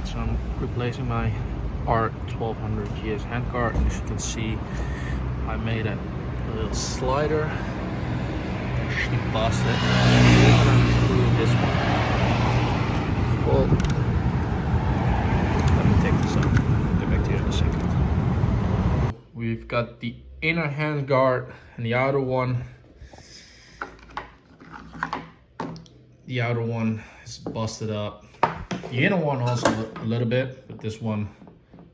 So I'm replacing my R1200 GS handguard, and as you can see, I made a little slider. Actually busted. We're gonna unscrew this one. Well, let me take this out. I'll get back to you in a second. We've got the inner handguard and the outer one. The outer one is busted up. The inner one also a little bit, but this one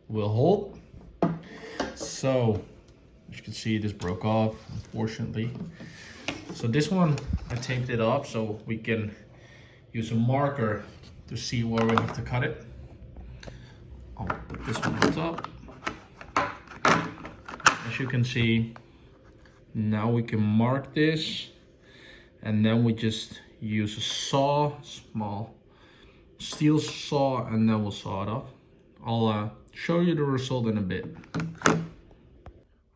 will hold. So, as you can see, this broke off, unfortunately. So this one, I taped it off so we can use a marker to see where we have to cut it. I'll put this one on top. As you can see, now we can mark this, and then we just use a saw, small steel saw, and then we'll saw it off. I'll show you the result in a bit.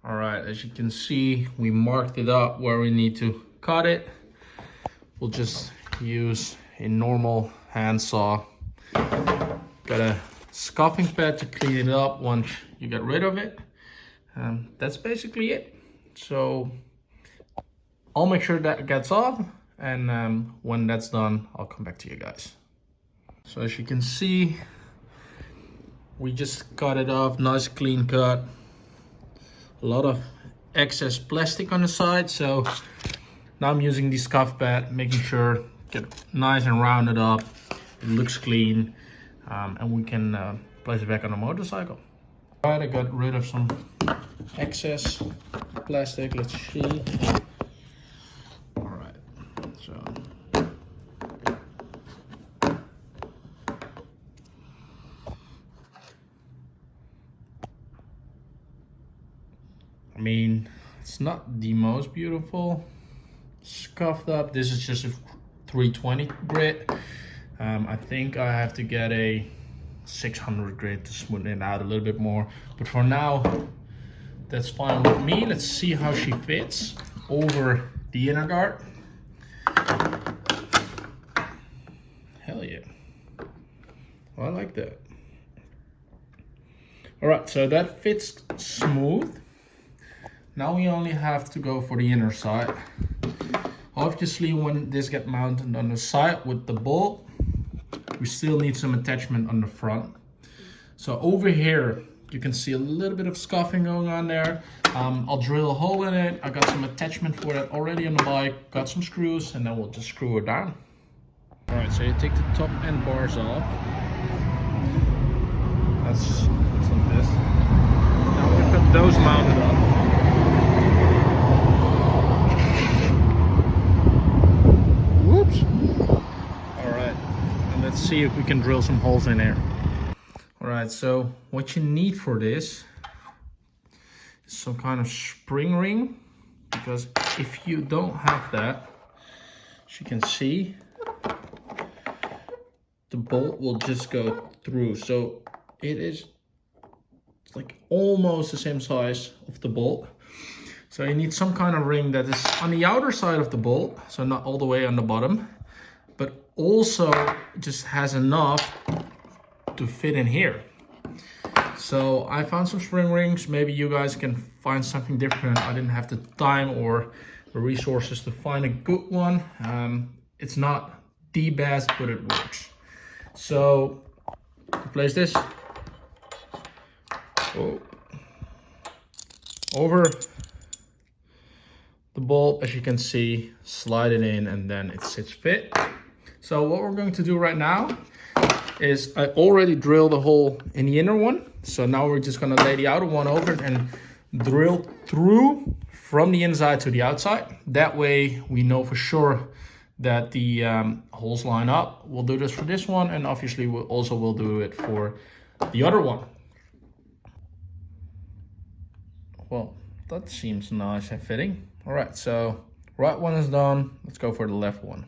All right, as you can see, we marked it up where we need to cut it. We'll just use a normal hand saw. Got a scuffing pad to clean it up once you get rid of it. That's basically it. So I'll make sure that gets off, and when that's done, I'll come back to you guys. So as you can see, we just cut it off, nice clean cut. A lot of excess plastic on the side, so now I'm using the scuff pad, making sure get nice and rounded up, it looks clean, and we can place it back on the motorcycle. All right, I got rid of some excess plastic. Let's see. All right, so I mean, it's not the most beautiful, scuffed up. This is just a 320 grit. I think I have to get a 600 grit to smoothen it out a little bit more. But for now, that's fine with me. Let's see how she fits over the inner guard. Hell yeah. Well, I like that. All right, so that fits smooth. Now we only have to go for the inner side. Obviously, when this gets mounted on the side with the bolt, we still need some attachment on the front. So over here, you can see a little bit of scuffing going on there. I'll drill a hole in it. I got some attachment for that already on the bike, got some screws, and then we'll just screw it down. All right, so you take the top end bars off. That's like this. Now we've got those mounted up. Let's see if we can drill some holes in there. All right, so what you need for this is some kind of spring ring, because if you don't have that, as you can see, the bolt will just go through. So it's like almost the same size of the bolt. So you need some kind of ring that is on the outer side of the bolt, so not all the way on the bottom, but also just has enough to fit in here. So I found some spring rings. Maybe you guys can find something different. I didn't have the time or the resources to find a good one. It's not the best, but it works. So place this over the bolt, as you can see, slide it in, and then it sits fit. So what we're going to do right now is I already drilled the hole in the inner one. So now we're just gonna lay the outer one over it and drill through from the inside to the outside. That way we know for sure that the holes line up. We'll do this for this one, and obviously we'll do it for the other one. Well, that seems nice and fitting. All right, so right one is done. Let's go for the left one.